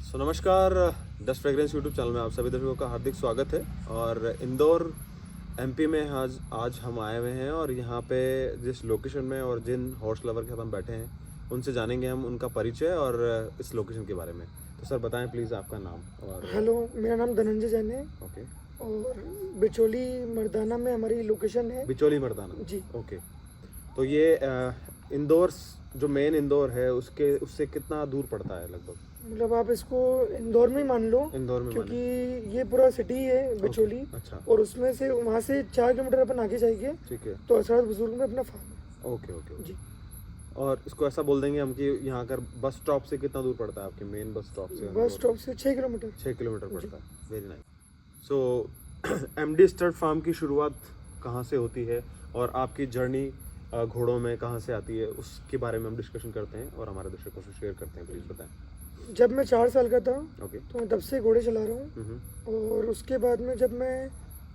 नमस्कार। Dust fragrance YouTube channel में आप सभी दर्शकों का हार्दिक स्वागत है। और इंदौर एमपी में आज हम आए हुए हैं और यहाँ पे जिस लोकेशन में और जिन हॉर्स लवर के साथ हम बैठे हैं उनसे जानेंगे हम उनका परिचय और इस लोकेशन के बारे में। तो सर बताएं प्लीज़ आपका नाम और। हेलो, मेरा नाम धनंजय जैन है ओके। और बिचौली मर्दाना में हमारी लोकेशन है। बिचौली मर्दाना जी। ओके। तो ये इंदौर जो मेन इंदौर है उससे कितना दूर पड़ता है लगभग? मतलब आप इसको इंदौर में ही मान लो, इंदौर में क्योंकि माने। ये पूरा सिटी है बिचौली। अच्छा और उसमें से वहाँ से 4 किलोमीटर अपन आगे जाएंगे ठीक है। तो असरात बुजुर्ग में अपना फार्म है। ओके ओके जी। और इसको ऐसा बोल देंगे हम कि यहाँ कर बस स्टॉप से कितना दूर पड़ता है आपके मेन बस स्टॉप से? बस स्टॉप से 6 किलोमीटर। 6 किलोमीटर पड़ता है। Very nice. So MD stud farm की शुरुआत कहाँ से होती है और आपकी जर्नी घोड़ों में कहाँ से आती है उसके बारे में हम डिस्कशन करते हैं और हमारे दर्शकों से शेयर करते हैं। प्लीज़ बताएं। जब मैं 4 साल का था ओके। तो मैं तब से घोड़े चला रहा हूँ। और उसके बाद में जब मैं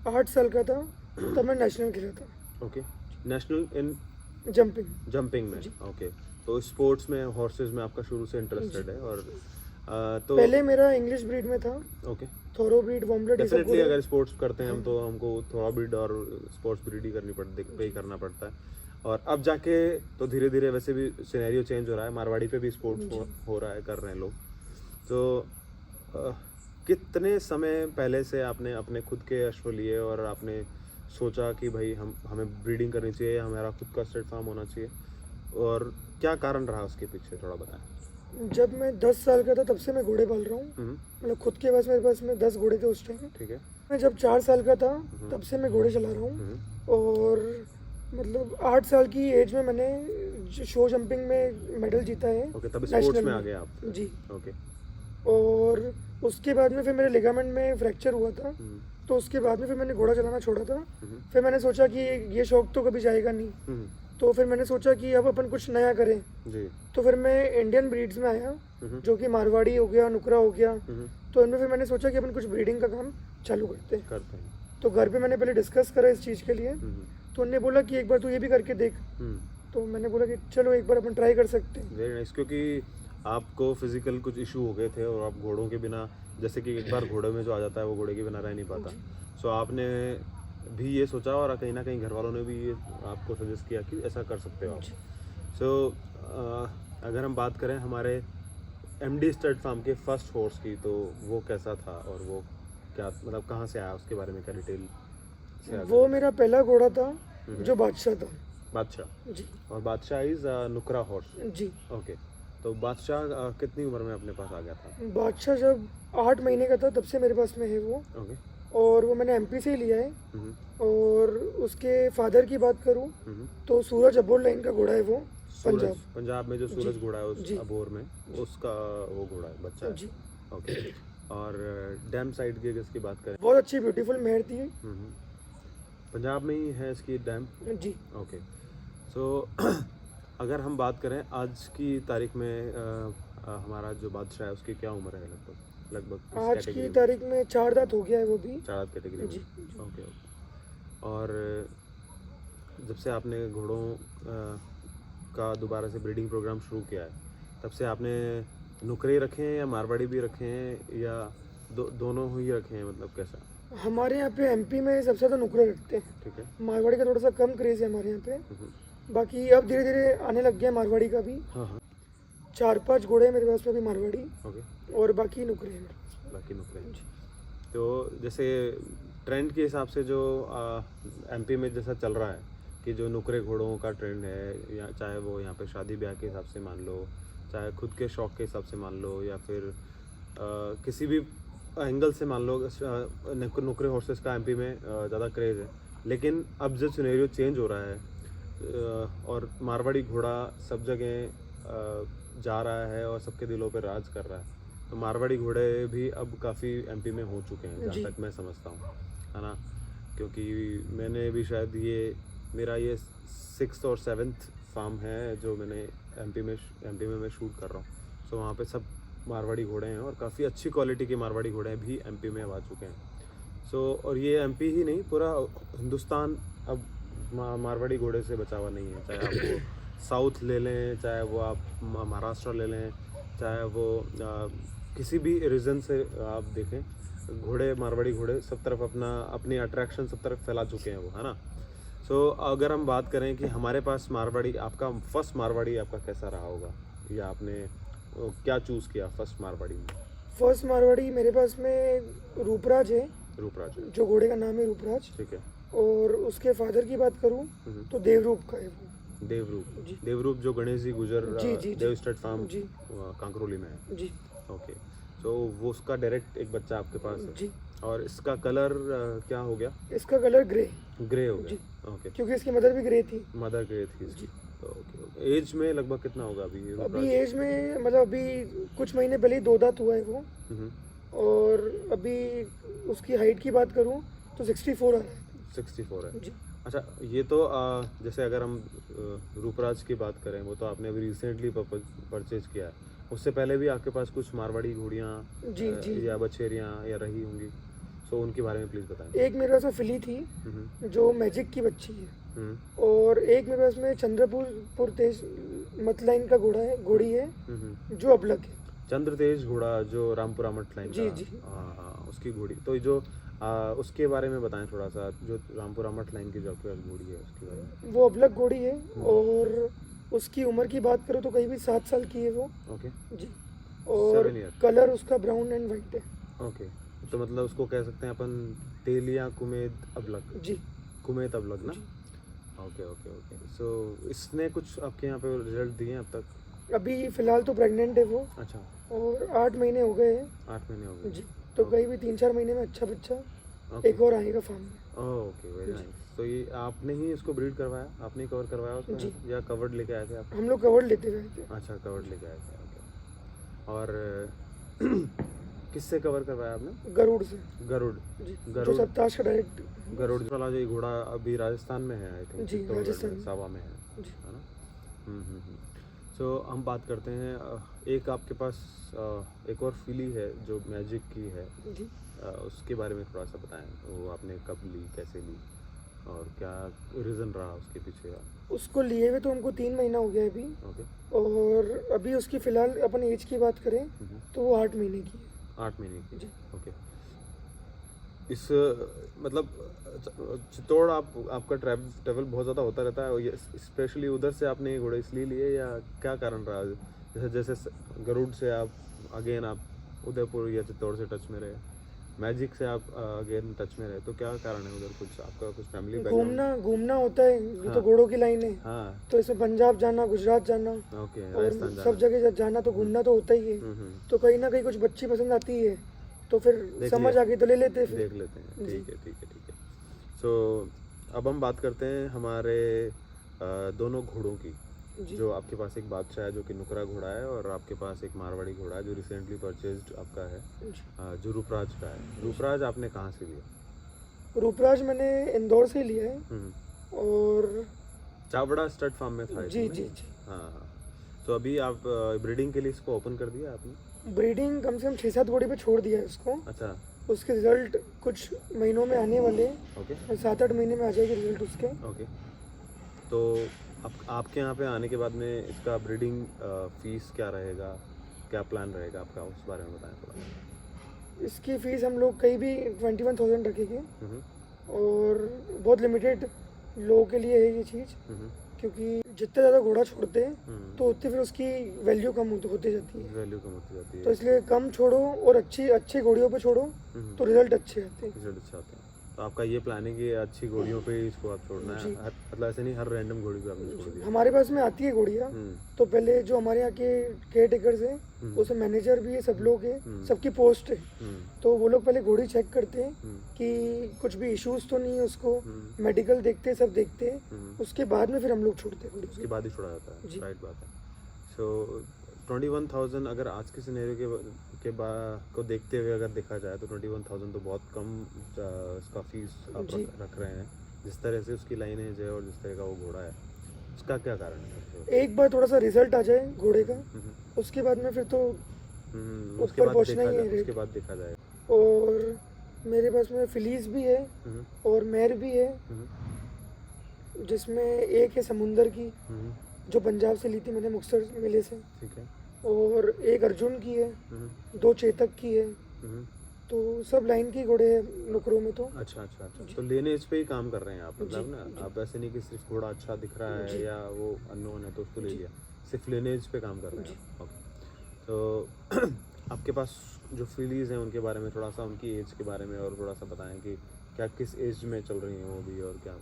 8 साल का था तब मैं नेशनल खेला था। ओके। नेशनल इन जंपिंग में। ओके। तो स्पोर्ट्स में हॉर्सेस में आपका शुरू से इंटरेस्टेड है और तो पहले मेरा इंग्लिश ब्रीड में था। ओके। थोरो ब्रीड, वॉम्बलेट। डेफिनेटली अगर स्पोर्ट्स करते हैं हम तो हमको थोड़ा ब्रीड और स्पोर्ट्स ब्रीड ही पे करना पड़ता है। और अब जाके तो धीरे धीरे वैसे भी सिनेरियो चेंज हो रहा है, मारवाड़ी पे भी स्पोर्ट्स हो रहा है, कर रहे हैं लोग। तो कितने समय पहले से आपने अपने खुद के अश्व लिए और आपने सोचा कि भाई हमें ब्रीडिंग करनी चाहिए, हमारा खुद का स्टड फार्म होना चाहिए, और क्या कारण रहा उसके पीछे थोड़ा बताएं। जब मैं 10 साल का था तब से मैं घोड़े पाल रहा हूँ। मतलब खुद के पास मेरे पास में 10 घोड़े थे उस टाइम। ठीक है। मैं जब 4 साल का था तब से मैं घोड़े चला रहा हूँ। और मतलब 8 साल की एज में मैंने शो जंपिंग में मेडल जीता है। ओके, तब स्पोर्ट्स में आ गए आप? जी। ओके। और उसके बाद में फिर मेरे लिगामेंट में फ्रैक्चर हुआ था। तो उसके बाद में फिर मैंने घोड़ा चलाना छोड़ा था। फिर मैंने सोचा कि ये शौक तो कभी जाएगा नहीं। तो फिर मैंने सोचा कि अब अपन कुछ नया करें। जी। तो फिर मैं इंडियन ब्रीड्स में आया, जो कि मारवाड़ी हो गया, नुकरा हो गया। तो इनमें फिर मैंने सोचा कि अपन कुछ ब्रीडिंग का काम चालू करते हैं। तो घर पे मैंने पहले डिस्कस करा इस चीज़ के लिए। तो उन्होंने बोला कि एक बार तू ये भी करके देख। तो मैंने बोला कि चलो एक बार अपन ट्राई कर सकते हैं। Very nice. क्योंकि आपको फिजिकल कुछ इशू हो गए थे और आप घोड़ों के बिना, जैसे कि एक बार घोड़े में जो आ जाता है वो घोड़े के बिना रह नहीं पाता। सो आपने भी ये सोचा और कहीं ना कहीं घर वालों ने भी ये आपको सजेस्ट किया कि ऐसा कर सकते हो आप। सो अगर हम बात करें हमारे एमडी स्टड फार्म के फर्स्ट हॉर्स की, तो वो कैसा था और वो क्या मतलब कहाँ से आया, उसके बारे में क्या डिटेल से? वो मेरा पहला घोड़ा था जो बादशाह था। बादशाह। जी। और बादशाह इज नुकरा हॉर्स। जी। ओके। तो बादशाह कितनी उम्र में अपने पास आ गया था? बादशाह जब 8 महीने का था तब से मेरे पास में है वो। ओके। और वो मैंने एमपी से ही लिया है। और उसके फादर की बात करूं तो सूरज अबोर लाइन का घोड़ा है वो। पंजाब में जो सूरज घोड़ा है उस अबोर में उसका वो घोड़ा है, बच्चा है। जी। ओके। और डैम साइड की जिसकी बात करें, बहुत अच्छी ब्यूटीफुल मेहर थी। पंजाब में ही है इसकी डैम। जी। ओके। सो अगर हम बात करें आज की तारीख में हमारा जो बादशाह है उसकी क्या उम्र है लगभग आज की तारीख में 4 दांत हो गया है वो भी। 4 दांत कैटेगरी जी। में। ओके। और जब से आपने घोड़ों का दोबारा से ब्रीडिंग प्रोग्राम शुरू किया है तब से आपने नुकरे रखे हैं या मारवाड़ी भी रखे हैं या दोनों ही रखे हैं, मतलब कैसा? हमारे यहाँ पे एमपी में सबसे ज़्यादा नुकरे रखते हैं। ठीक है। मारवाड़ी का थोड़ा सा कम क्रेज़ है हमारे यहाँ पे। बाकी अब धीरे धीरे आने लग गया मारवाड़ी का भी। हाँ। 4-5 घोड़े मेरे पास में भी मारवाड़ी। ओके। और बाकी नुकरे हैं मेरे पास। बाकी नुकरे। तो जैसे ट्रेंड के हिसाब से जो एमपी में जैसा चल रहा है कि जो नुकरे घोड़ों का ट्रेंड है, या चाहे वो यहाँ पे शादी ब्याह के हिसाब से मान लो, चाहे खुद के शौक के हिसाब से मान लो, या फिर किसी भी एंगल से मान लो, नुकरे हॉर्सेस का एमपी में ज़्यादा क्रेज़ है। लेकिन अब जो सिनेरियो चेंज हो रहा है और मारवाड़ी घोड़ा सब जगह जा रहा है और सबके दिलों पे राज कर रहा है, तो मारवाड़ी घोड़े भी अब काफ़ी एमपी में हो चुके हैं जहाँ तक मैं समझता हूँ, है ना? क्योंकि मैंने भी शायद मेरा ये 6th और 7th फार्म है जो मैंने एमपी में मैं शूट कर रहा हूँ। सो वहाँ पे सब मारवाड़ी घोड़े हैं और काफ़ी अच्छी क्वालिटी के मारवाड़ी घोड़े भी एमपी में आ चुके हैं। सो और ये एमपी ही नहीं, पूरा हिंदुस्तान अब मारवाड़ी घोड़े से बचा हुआ नहीं है। चाहे आप वो साउथ ले लें, चाहे वो आप महाराष्ट्र ले लें, चाहे वो किसी भी रीज़न से आप देखें, घोड़े, मारवाड़ी घोड़े सब तरफ अपनी अट्रैक्शन सब तरफ फैला चुके हैं वो, है ना। सो अगर हम बात करें कि हमारे पास मारवाड़ी, आपका फर्स्ट मारवाड़ी आपका कैसा रहा होगा, या आपने क्या चूज़ किया फर्स्ट मारवाड़ी में? फर्स्ट मारवाड़ी मेरे पास में रूपराज है, रूपराज, जो घोड़े का नाम है रूपराज। ठीक है। और उसके फादर की बात करूँ तो देवरूप का है वो। देवरूप, जी। देवरूप जो गणेश जी गुजर जी, जी, देव जी। स्टेट फार्म जी। कांकरोली में है। जी। ओके, तो वो उसका डायरेक्ट एक बच्चा आपके पास है। जी। और इसका कलर क्या हो गया? इसका कलर ग्रे, ग्रे हो जी। गया। ओके, क्योंकि इसकी मदर भी ग्रे थी। मदर ग्रे थी जी। इसकी। Okay, okay. एज में लगभग कितना होगा अभी अभी रूपराज? एज में मतलब अभी कुछ महीने पहले ही 2 दांत हुआ है वो। हम्म, और अभी उसकी हाइट की बात करूँ तो 64 आ रहा है। 64 है। जी। अच्छा, ये तो जैसे अगर हम रूपराज की बात करें, वो तो आपने अभी रिसेंटली परचेज किया है। उससे पहले भी आपके पास कुछ मारवाड़ी घोड़ियाँ जी, जी। या बछेरियाँ या रही होंगी, सो उनके बारे में प्लीज़ बताएं। एक मेरे पास में फिली थी हम्म, जो मैजिक की बच्ची है। हम्म, और एक मेरे पास में चंद्रपुर तेज मतलाइन का घोड़ी है जो अबलग है। चंद्र तेज घोड़ा जो रामपुरा मठ लाइन जी, का, जी। हाँ हाँ, उसकी घोड़ी तो जो उसके बारे में बताएं थोड़ा सा, जो रामपुरा मठ लाइन की जो आपके पास घोड़ी है उसके बारे में। वो अबलग घोड़ी है। और उसकी उम्र की बात करूँ तो करीबी 7 साल की है वो। ओके, जी। और 7 ईयर। कलर उसका ब्राउन एंड वाइट है। ओके, तो मतलब उसको कह सकते हैं अपन तेलिया कुमेद अबलग। जी। कुमेद अबलग ना। जी। ओके ओके ओके, सो इसने कुछ आपके यहाँ पे रिजल्ट दिए हैं अब तक? अभी फिलहाल तो प्रेग्नेंट है वो। अच्छा, और 8 महीने हो गए हैं। 8 महीने हो गए। जी। तो ओके। करीबी 3-4 महीने में अच्छा बच्चा ओके। एक और आएगा फार्म में। Okay, very nice. तो ये आपने ही इसको ब्रीड करवाया, आपने ही कवर करवाया उसको, जी। या कवर्ड लेके आए थे आप? हम लोग कवर्ड लेते हुए थे। अच्छा, कवर्ड लेके आए थे। ओके। और किससे कवर करवाया आपने? गरुड़ से। गरुड़। जी। जो गरुड़, सप्ताश का डायरेक्ट। गरुड़ वाला जो ये घोड़ा अभी राजस्थान में है, आई थिंक जी, राजस्थान में। सावा में है जी। है ना। सो हम बात करते हैं, एक आपके पास एक और फिली है जो मैजिक की है, जी। उसके बारे में थोड़ा सा बताएं। वो आपने कब ली, कैसे ली, और क्या रीज़न रहा उसके पीछे का? उसको लिए हुए तो हमको 3 महीना हो गया है अभी। ओके। और अभी उसकी फ़िलहाल अपन एज की बात करें तो वो 8 महीने की है। 8 महीने की। जी। ओके। इस मतलब चित्तौड़ आपका ट्रैवल बहुत ज़्यादा होता रहता है, और स्पेशली उधर से आपने ये घोड़े इसलिए लिए, या क्या कारण रहा? जैसे गरुड़ से आप अगेन आप उदयपुर या चित्तौड़ से टच में रहे, मैजिक से आप अगेन टच में रहे, तो क्या कारण है उधर? कुछ आपका कुछ फैमिली बैकग्राउंड? घूमना होता है। ये तो घोड़ों की लाइन है। हाँ। तो इसमें पंजाब जाना, गुजरात जाना ओके, और राजस्थान सब जाना। जगह जाना, तो घूमना तो होता ही है। तो कहीं ना कहीं कुछ बच्ची पसंद आती है तो फिर देख समझ लिया। आ गई तो ले लेते हैं फिर। देख लेते हैं। जी। ठीक है ठीक है ठीक है। सो अब हम बात करते हैं हमारे दोनों घोड़ों की। जी। जो आपके पास एक बादशाह है जो कि नुकरा घोड़ा है, और आपके पास एक मारवाड़ी घोड़ा है जो रिसेंटली परचेज्ड आपका है, जी। जो रूपराज का है। रूपराज आपने कहाँ से लिया? रूपराज मैंने इंदौर से लिया है। और चावड़ा स्टड फार्म में था जी, इसमें? जी, जी। हाँ। तो अभी आप ब्रीडिंग के लिए इसको ओपन कर दिया आपने? ब्रीडिंग कम से कम 6-7 घोड़े पे छोड़ दिया है इसको। अच्छा। उसके रिजल्ट कुछ महीनों में आने वाले हैं। ओके। 7-8 महीने में आ जाएगा रिजल्ट उसके। ओके। तो आपके यहाँ पे आने के बाद में इसका ब्रीडिंग फीस क्या रहेगा, क्या प्लान रहेगा आपका, उस बारे में बताएं थोड़ा। इसकी फ़ीस हम लोग कहीं भी 21,000 रखेंगे। और बहुत लिमिटेड लोगों के लिए है ये चीज़। क्योंकि जितने ज़्यादा घोड़ा छोड़ते हैं तो उतनी फिर उसकी वैल्यू कम होते जाती है। वैल्यू कम होती जाती है। तो इसलिए कम छोड़ो और अच्छी घोड़ियों पे छोड़ो तो रिजल्ट अच्छे आते हैं। रिजल्ट अच्छा आता है। तो आपका ये प्लान है कि अच्छी घोड़ियों पे ही इसको आप छोड़ना है, मतलब ऐसे नहीं हर रैंडम घोड़ी पे आपने छोड़ दिया? हमारे पास में आती है घोड़ियाँ। तो पहले जो हमारे यहाँ के केयर टेकर्स हैं, उसमें मैनेजर भी है, सब लोग हैं, सबकी पोस्ट है। तो वो लोग पहले घोड़ी चेक करते हैं कि कुछ भी इश्यूज तो नहीं है उसको, मेडिकल देखते हैं, सब देखते हैं। उसके बाद में फिर हम लोग छोड़ते हैं घोड़ी। उसके बाद ही छोड़ा जाता है। जी। राइट बात है। सो 21,000 अगर आज के सिनेरियो को देखते हुए अगर देखा जाए तो 21,000 तो बहुत कम इसका फीस आप रख रहे हैं। जिस तरह से उसकी लाइनेज है और जिस तरह का वो घोड़ा है, उसका क्या कारण है? एक बार थोड़ा सा रिजल्ट आ जाए घोड़े का, उसके बाद में फिर तो ऊपर पहुंचना ही है। उसके बाद देखा जाएगा। और मेरे पास में फिलीज भी है और मैर भी है, जिसमें एक है समुंदर की जो पंजाब से ली थी मैंने मुक्तसर मेले से। ठीक है। और एक अर्जुन की है, हम्म, 2 चेतक की है, हम्म। तो सब लाइन के घोड़े हैं नुकरों में तो। अच्छा अच्छा अच्छा, जी। तो लेनेज पे ही काम कर रहे हैं आप, मतलब जी, ना जी, आप ऐसे नहीं कि सिर्फ घोड़ा अच्छा दिख रहा है जी, या वो अननोन है तो उसको ले जी, लिया, सिर्फ लेनेज पे काम कर रहे हैं जी। आप। ओके, तो आपके पास जो फिलीज हैं उनके बारे में थोड़ा सा, उनकी एज के बारे में और थोड़ा सा बताएं कि क्या किस एज में चल रही हैं वो भी और क्या।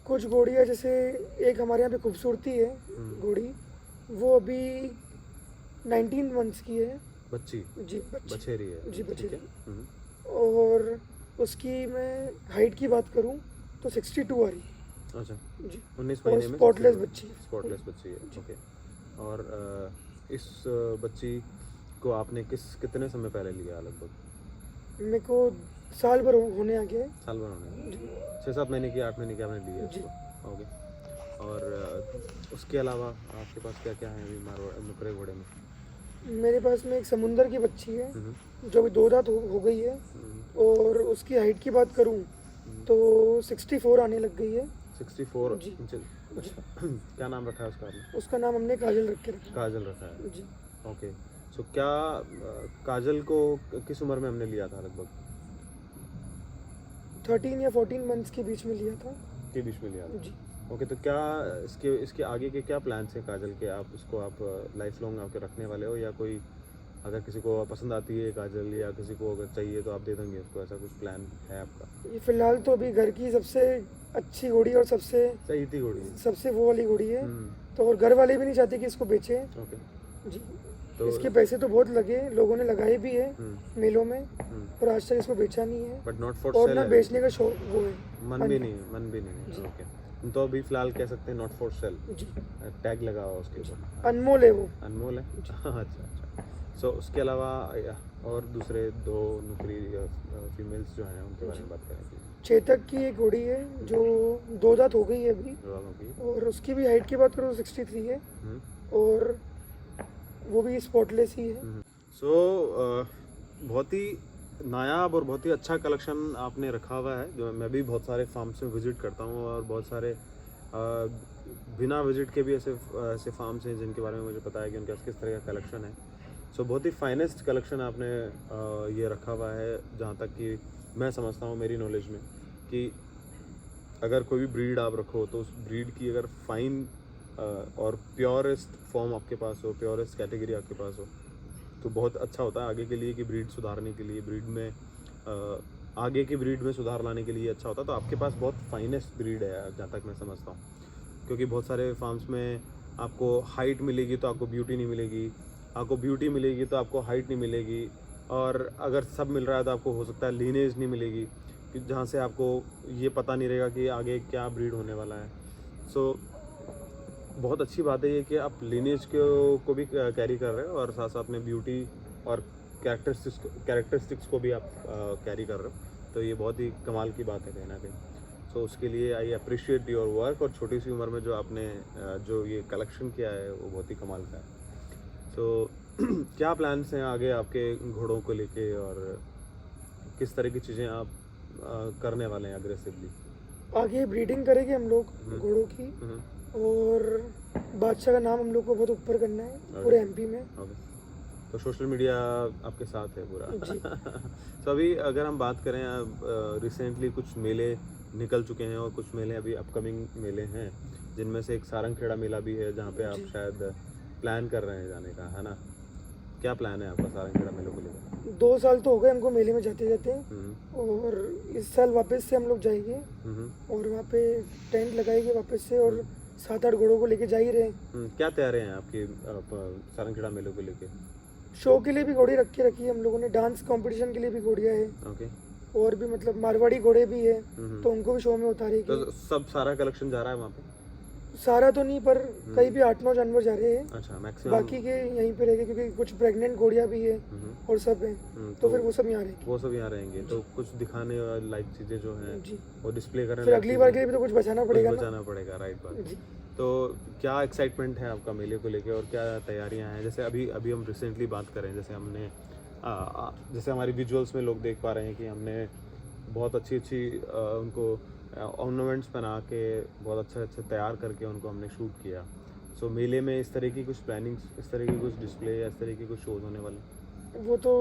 कुछ घोड़ियाँ जैसे एक हमारे यहाँ पे खूबसूरती है हम्म, घोड़ी, वो अभी 19 मंथ्स की है। बच्ची, जी, बच्ची। बछेरी है, जी, ठीक है। बछेरी। और उसकी मैं हाइट की बात करूँ तो 62 आ रही है। अच्छा, जी। 19 और महीने में स्पॉटलेस 62, बच्ची है पूरी। स्पॉटलेस बच्ची है। जी। ओके, और इस बच्ची को आपने कितने समय पहले लिया लगभग? मेरे को साल भर होने आ गया है। साल भर होने में, जी, 6-7 महीने की, 8 महीने की आपने ली है जी। इसको। ओके, और उसके अलावा आपके पास क्या क्या है अभी मारवाड़ नुकरे घोड़े में? मेरे पास में एक समुंदर की बच्ची है हम्म, जो अभी 2 दांत हो गई है। हम्म, और उसकी हाइट की बात करूँ तो 64 आने लग गई है। 64 जी, इंच। जी। अच्छा क्या नाम रखा है उसका आपने? उसका नाम हमने काजल रख के रखा काजल रखा है। है। जी। ओके, सो क्या काजल को किस उम्र में हमने लिया था लगभग? 13 या 14 मंथ्स के बीच में लिया था। के बीच में लिया था। जी। ओके, तो क्या इसके इसके आगे के क्या प्लान्स हैं काजल के? आप इसको आप लाइफ लॉन्ग आपके रखने वाले हो, या कोई अगर किसी को पसंद आती है काजल या किसी को अगर चाहिए तो आप दे देंगे उसको, ऐसा कुछ प्लान है आपका? ये फिलहाल तो अभी घर की सबसे अच्छी घोड़ी और सबसे सही थी घोड़ी है। सबसे वो वाली घोड़ी है। हम्म, तो और घर वाले भी नहीं चाहते कि इसको बेचें। ओके, जी। तो इसके पैसे तो बहुत लगे, लोगों ने लगाए भी है मेलों में, हम्म, पर आज तक इसको बेचा नहीं है। बट नॉट फॉर और सेल ना है। बेचने का शौक वो है। मन भी नहीं है, मन भी नहीं है। जी। ओके, तो अभी फिलहाल कह सकते हैं नॉट फॉर सेल, जी। टैग लगा हुआ उसके ऊपर। अनमोल है वो। अनमोल है। अच्छा अच्छा, सो उसके अलावा और दूसरे 2 नुकरी फीमेल्स जो हैं उनके बारे में बात करें कि चेतक की एक घोड़ी है जो 2 दांत हो गई है अभी। वालों की। और उसकी भी हाइट की बात करूँ तो 63 है। हम्म, और वो भी स्पॉटलेस ही है। सो बहुत ही नायाब और बहुत ही अच्छा कलेक्शन आपने रखा हुआ है। जो मैं भी बहुत सारे फार्म्स में विज़िट करता हूँ और बहुत सारे बिना विज़िट के भी ऐसे ऐसे फार्म्स हैं जिनके बारे में मुझे पता है कि उनके पास किस तरह का कलेक्शन है। सो बहुत ही फाइनेस्ट कलेक्शन आपने ये रखा हुआ है, जहाँ तक कि मैं समझता हूँ मेरी नॉलेज में, कि अगर कोई भी ब्रीड आप रखो तो उस ब्रीड की अगर फाइन और प्योरेस्ट फॉर्म आपके पास हो, प्योरेस्ट कैटेगरी आपके पास हो, तो बहुत अच्छा होता है आगे के लिए, कि ब्रीड सुधारने के लिए, ब्रीड में आगे की ब्रीड में सुधार लाने के लिए अच्छा होता है। तो आपके पास बहुत फाइनेस्ट ब्रीड है जहाँ तक मैं समझता हूँ, क्योंकि बहुत सारे फार्म्स में आपको हाइट मिलेगी तो आपको ब्यूटी नहीं मिलेगी, आपको ब्यूटी मिलेगी तो आपको हाइट नहीं मिलेगी, और अगर सब मिल रहा है तो आपको हो सकता है लीनेज नहीं मिलेगी, कि जहाँ से आपको ये पता नहीं रहेगा कि आगे क्या ब्रीड होने वाला है। सो बहुत अच्छी बात है ये कि आप लीनेज को भी कैरी कर रहे हो और साथ साथ में ब्यूटी और कैरेक्टरिस्टिक्स को भी आप कैरी कर रहे हो, तो ये बहुत ही कमाल की बात है कहीं ना कहीं। सो उसके लिए आई अप्रिशिएट योर वर्क, और छोटी सी उम्र में जो आपने जो ये कलेक्शन किया है वो बहुत ही कमाल का है। सो क्या प्लान्स हैं आगे आपके घोड़ों को लेके, और किस तरह की चीज़ें आप करने वाले हैं अग्रेसिवली? आगे ब्रीडिंग करेंगे हम लोग घोड़ों की। और बादशाह का नाम हम लोग को बहुत ऊपर करना है पूरे एमपी में। ओके, तो सोशल मीडिया आपके साथ है पूरा। जी। तो अभी अगर हम बात करें, रिसेंटली कुछ मेले निकल चुके हैं और कुछ मेले अभी अपकमिंग मेले हैं, जिनमें से एक सारंगखेड़ा मेला भी है जहाँ पे आप जी। शायद प्लान कर रहे हैं जाने का, है ना? क्या प्लान है आपका सारंगखेड़ा मेले को लेकर? 2 साल तो हो गए हमको मेले में जाते जाते। और इस साल वापस से हम लोग जाएंगे और वहाँ पे टेंट लगाएंगे वापस से, और 7-8 घोड़ों को लेके जा ही रहे हैं। क्या तैयारी हैं आपकी सारंगखेड़ा मेले को लेके? शो के लिए भी घोड़ी रखी है हम लोगों ने, डांस कंपटीशन के लिए भी घोड़ियाँ है। ओके, और भी मतलब मारवाड़ी घोड़े भी है, तो उनको भी शो में उतारेगी। तो सब सारा कलेक्शन जा रहा है वहाँ पे? सारा तो नहीं, पर कहीं भी 8-9 जानवर जा रहे हैं। अच्छा, मैक्सिमम। बाकी के यहीं पे रहेंगे क्योंकि कुछ प्रेग्नेंट घोड़ियाँ भी है और सब हैं, तो फिर वो सब यहाँ रहेंगे। वो सब यहाँ रहेंगे, तो कुछ दिखाने लायक चीज़ें जो हैं जी। वो डिस्प्ले करने फिर अगली बार के लिए भी तो कुछ बचाना पड़ेगा ना। बचाना पड़ेगा, राइट बात। जी। तो क्या एक्साइटमेंट है आपका मेले को लेके, और क्या तैयारियां हैं? जैसे अभी अभी हम रिसेंटली बात करें, जैसे हमने जैसे हमारी विजुअल्स में लोग देख पा रहे हैं कि हमने बहुत अच्छी अच्छी उनको ऑर्नामेंट्स पहना के बहुत अच्छे अच्छे तैयार करके उनको हमने शूट किया। सो मेले में इस तरह की कुछ प्लानिंग्स, इस तरह की कुछ डिस्प्ले या इस तरह की कुछ शोज होने वाले? वो तो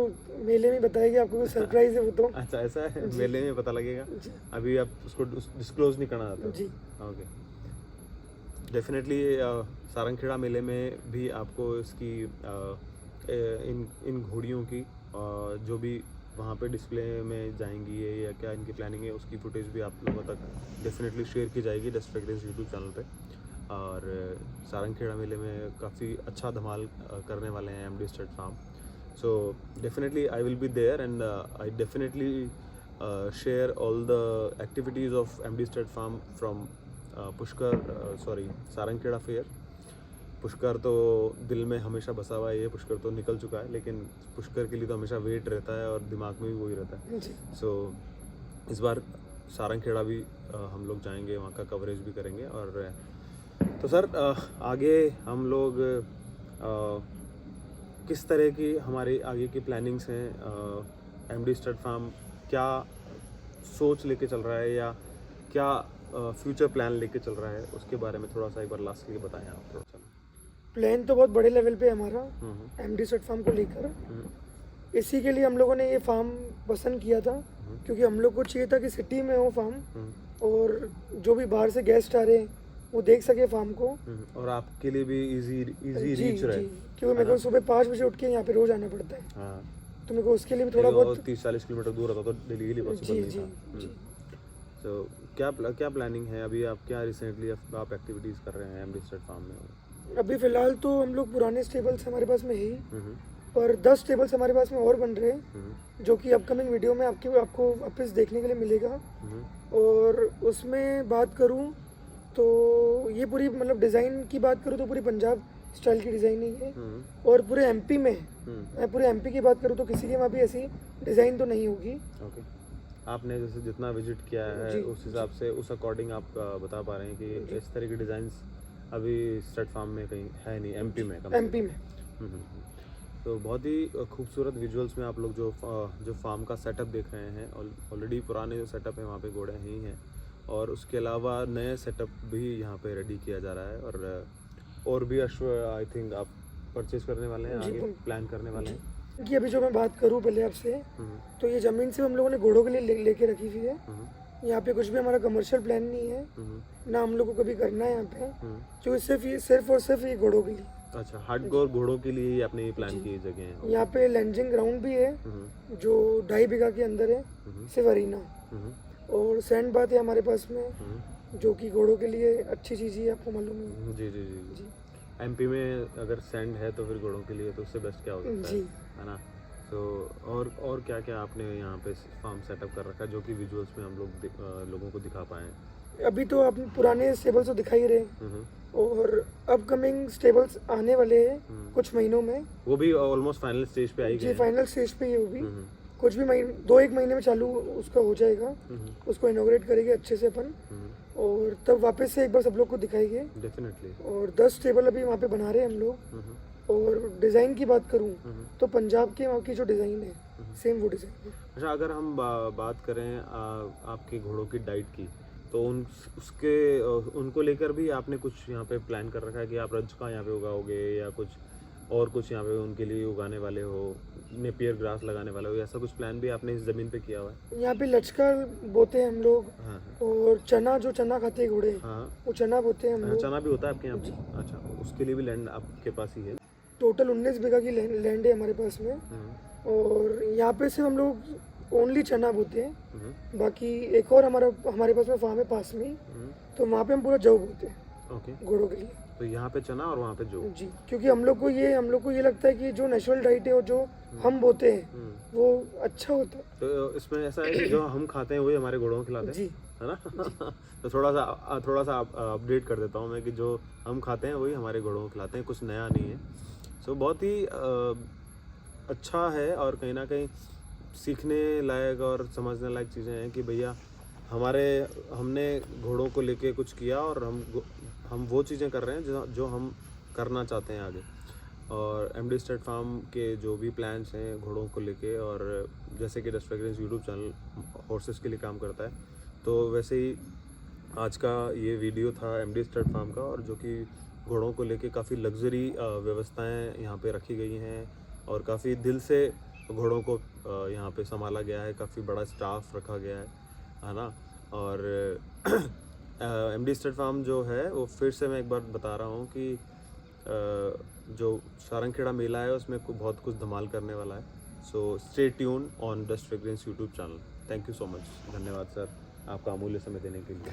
मेले में बताएगी आपको, कोई सरप्राइज है वो तो। अच्छा, ऐसा है, मेले में पता लगेगा, जी अभी आप उसको डिस्क्लोज नहीं करना चाहते? जी। ओके, डेफिनेटली सारंगखेड़ा मेले में भी आपको इसकी इन घोड़ियों की जो भी वहाँ पे डिस्प्ले में जाएंगी है या क्या इनकी प्लानिंग है, उसकी फुटेज भी आप लोगों तक डेफिनेटली शेयर की जाएगी डस्ट फ्रेग्रेंस यूट्यूब चैनल पे। और सारंगखेड़ा मेले में काफ़ी अच्छा धमाल करने वाले हैं MD stud farm. So definitely I will be there and I definitely share all the activities of MD stud farm from Pushkar Sarangkheda fair. Pushkar तो दिल में हमेशा बसा हुआ है, ये पुष्कर तो निकल चुका है, लेकिन पुष्कर के लिए तो हमेशा वेट रहता है और दिमाग में भी वही रहता है। सो इस बार सारंगखेड़ा भी हम लोग जाएंगे, वहाँ का कवरेज भी करेंगे। और तो सर आगे हम लोग किस तरह की हमारी आगे की प्लानिंग्स हैं? एमडी स्टड फार्म क्या सोच लेके चल रहा है या क्या फ्यूचर प्लान लेके चल रहा है, उसके बारे में थोड़ा सा एक बार लास्ट के लिए बताएं आप थोड़ा सा। प्लान तो बहुत बड़े लेवल पे है हमारा एमडी स्टड फार्म को लेकर। इसी के लिए हम लोगों ने ये फार्म पसंद किया था, क्योंकि हम लोग को चाहिए था कि सिटी में हो फार्म और जो भी बाहर से गेस्ट आ रहे हैं वो देख सके फार्म को, और आपके लिए भी इजी रीच रहे, क्योंकि मेरे को सुबह 5 बजे उठ के यहाँ पे रोज आना पड़ता है। हाँ, तो मेरे को उसके लिए भी थोड़ा बहुत 30-40 किलोमीटर दूर रहता तो डेली के लिए पॉसिबल नहीं था। तो क्या प्लानिंग है अभी? आप क्या रिसेंटली आप एक्टिविटीज़ कर रहे हैं एमडी स्टड फार्म में? अभी फिलहाल तो हम लोग पुराने स्टेबल्स हमारे पास में ही, पर 10 टेबल्स हमारे पास में और बन रहे हैं, जो कि अपकमिंग वीडियो में आपको वापस देखने के लिए मिलेगा। और उसमें बात करूं तो ये पूरी मतलब डिज़ाइन की बात करूं तो पूरी पंजाब स्टाइल की डिज़ाइनिंग है। और पूरे एमपी में, मैं पूरे एमपी की बात करूं तो किसी के वहाँ भी ऐसी डिज़ाइन तो नहीं होगी। ओके, आपने जैसे जितना विजिट किया है उस हिसाब से उस अकॉर्डिंग आप बता पा रहे हैं कि इस तरह की डिज़ाइंस अभी स्टड फार्म में कहीं है नहीं, एमपी में। तो बहुत ही खूबसूरत विजुअल्स में आप लोग जो फार्म का सेटअप देख रहे हैं, ऑलरेडी पुराने जो सेटअप है वहाँ पे घोड़े ही हैं, और उसके अलावा नए सेटअप भी यहाँ पे रेडी किया जा रहा है। और भी अश्व आई थिंक आप परचेज करने वाले हैं, आगे प्लान करने वाले हैं कि अभी जो मैं बात करूँ पहले आपसे, तो ये ज़मीन से हम लोगों ने घोड़ों के लिए लेके रखी हुई है। यहाँ पे कुछ भी हमारा कमर्शियल प्लान नहीं है, ना हम लोग को कभी करना है यहाँ पे, क्योंकि सिर्फ और सिर्फ ये घोड़ों के लिए। अच्छा, हार्डकोर घोड़ों के लिए ही आपने ये प्लान की जगह है? यहाँ पे लैंडिंग ग्राउंड भी है जो 2.5 बीघा के अंदर है, सिर्फ अरीना और सैंड बात है हमारे पास में, जो कि घोड़ों के लिए अच्छी चीज़ है, आपको मालूम है। जी। एमपी में अगर सैंड है तो फिर घोड़ों के लिए तो उससे बेस्ट क्या हो सकता है ना? तो और क्या क्या आपने यहाँ पे फार्म सेटअप कर रखा है जो कि विजुअल्स में हम लोगों को दिखा पाएँ? अभी तो आप पुराने स्टेबल्स तो दिखा ही रहे, और अपकमिंग स्टेबल्स आने वाले हैं कुछ महीनों में। वो भी ऑलमोस्ट फाइनल स्टेज पे आई गए? फाइनल स्टेज पे ही वो भी कुछ भी 2-1 महीने में चालू उसका हो जाएगा। उसको इनॉग्रेट करेंगे अच्छे से अपन, और तब वापस से एक बार सब लोग को दिखाएंगे डेफिनेटली। और 10 टेबल अभी वहाँ पे बना रहे हैं हम लोग। और डिज़ाइन की बात करूँ तो पंजाब के वहाँ की जो डिज़ाइन है सेम वो डिज़ाइन। अच्छा, अगर हम बात करें आपके घोड़ों की डाइट की, तो उनको लेकर भी आपने कुछ यहाँ पे प्लान कर रखा है कि आप रजका यहाँ पे उगाओगे या कुछ यहाँ पे उनके लिए उगाने वाले हो, नेपियर ग्रास लगाने वाले हो, ऐसा कुछ प्लान भी आपने इस ज़मीन पे किया हुआ है? यहाँ पे लचका बोते हैं हम लोग। और चना, जो चना खाते हैं घोड़े, वो चना बोते हैं हम लोग। चना भी होता है आपके यहाँ पे? अच्छा, उसके लिए भी लैंड आपके पास ही है? टोटल 19 बीघा की लैंड है हमारे पास में, और यहाँ पे सिर्फ हम लोग ओनली चना बोते हैं। बाकी एक और हमारे पास में फार्म है पास में ही, तो वहाँ पे हम पूरा जौ बोते हैं घोड़ों के लिए। तो यहाँ पे चना और वहाँ पे जौ? जी, क्योंकि हम लोग को ये लगता है कि जो नेचुरल डाइट है और जो हम बोते हैं वो अच्छा होता है। तो इसमें ऐसा है कि जो हम खाते हैं वही हमारे घोड़ों को खिलाते हैं, जी, है ना? तो थोड़ा सा अपडेट कर देता हूँ मैं कि जो हम खाते हैं वही हमारे घोड़ों को खिलाते हैं, कुछ नया नहीं है। सो बहुत ही अच्छा है, और कहीं ना कहीं सीखने लायक और समझने लायक चीज़ें हैं कि भैया हमने घोड़ों को लेके कुछ किया और हम वो चीज़ें कर रहे हैं जो हम करना चाहते हैं आगे। और एमडी स्टड फार्म के जो भी प्लान्स हैं घोड़ों को लेके, और जैसे कि dust fragrance YouTube channel horses के लिए काम करता है, तो वैसे ही आज का ये वीडियो था एमडी स्टड फार्म का, और जो कि घोड़ों को लेके काफ़ी लग्जरी व्यवस्थाएं यहाँ पे रखी गई हैं और काफ़ी दिल से घोड़ों को यहाँ पे संभाला गया है, काफ़ी बड़ा स्टाफ रखा गया है ना। और एमडी स्टड फार्म जो है वो फिर से मैं एक बार बता रहा हूँ कि जो सारंगखेड़ा मेला है उसमें बहुत कुछ धमाल करने वाला है। So stay tune on dust fragrance YouTube channel. Thank you so much. धन्यवाद सर आपका अमूल्य समय देने के लिए।